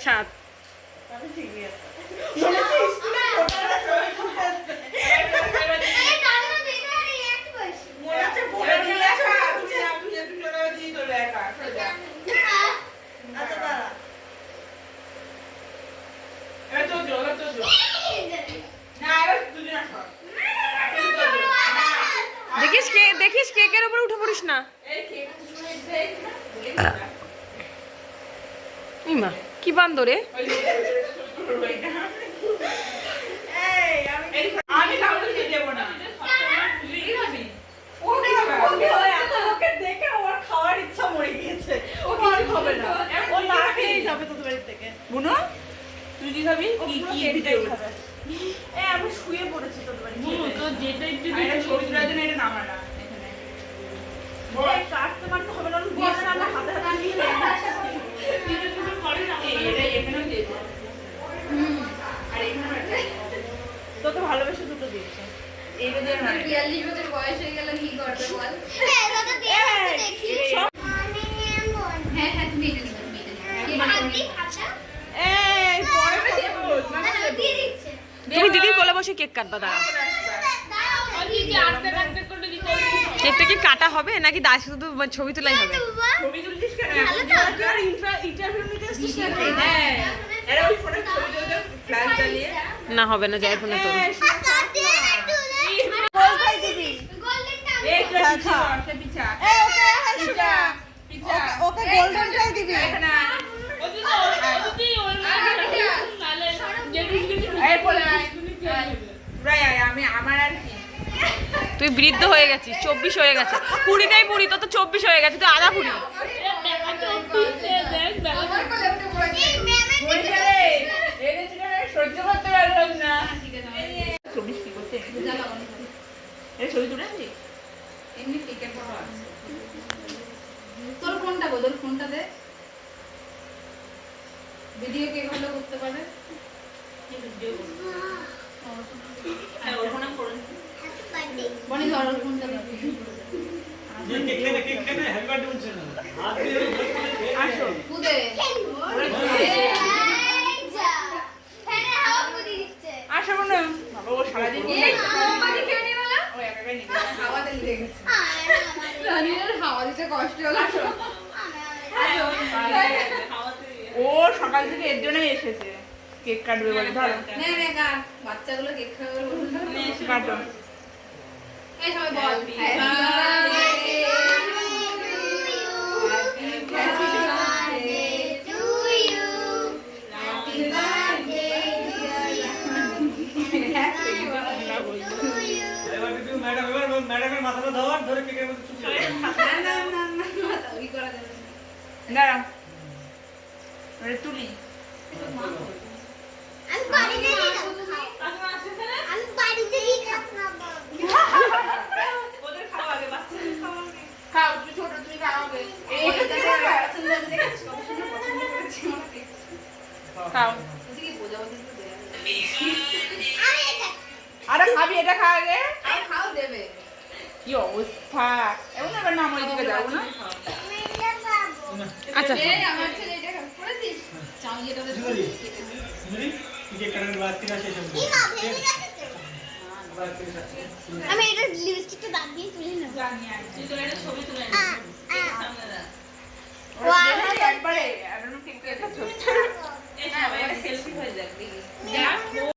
সাত। দেখিস কেকের উপরে উঠে পড়িস না। ইমা কি বান্দরে। তুই কি খাবি? আমি শুয়ে পড়েছি তোর বাড়ি। কাটতে পারতে হবে না, হাতে হাতে নিয়ে তোকে ভালোবেসে দুটো দিচ্ছে। এই 42 বছর বয়স হয়ে গেল, কি করবে বল? হ্যাঁ হ্যাঁ তুমি এটা দিও, তুমি দিদির কোলে বসে কেক কাটবা। দাঁড়াও, কেকটা কি কাটা হবে নাকি দায় শুধু ছবি তোলাই হবে? না হবে না, যাই ফোনে তোর ওকে গোল্ডেনটাই দিবি। তুই বৃদ্ধ হয়ে গেছিস, 24 হয়ে গেছে। 20টাই পুরি, তো 24 হয়ে গেছে, তুই আধা পুরি। সহ্য করতে পারলাম না। ছবি তুলেছি এমনি কেকের ফটো আছে। তোর ফোনটা বদল, ফোনটা দে, ভিডিও কে ভালো করতে পারে। বনি ধর ফোনটা দে। আসো কুদে আসো না বাবা, ও সারাদিন মোমবাতি খেয়ে নি বলো, ও একাই নিবে। হাওয়া দিতে গেছে। রানীর হাওয়া দিতে কষ্ট হলো। ও সকাল থেকে এর জন্যই এসেছে, কেক কাটবে বলে। ধরো নে নে কাট, বাচ্চাগুলো কেক খাবে বলে কাটো। এই সবাই বল ম্যাডামের মাথাটা ধর, ধরে কেকের মধ্যে চুপ করে দাঁড়াও ওরে তুলি। খাও, তুই ছোট, তুমি খাও আগে। খাও। আরে খাবি, এটা খা আগে। খাও দেবে। কি অবস্থা! এমন এবার নাম ওই দিকে যাবো না। আচ্ছা এই আমার ছেলে এটা খাবে, পড়েছিস? চাও এটা দে। কেক কাটার বাদ থেকে শেষ হবে। আমি এটা লিপস্টিকটা দাগ দিয়ে তুলে নেব। জানি আর তুই তো এটা ছবি তুলে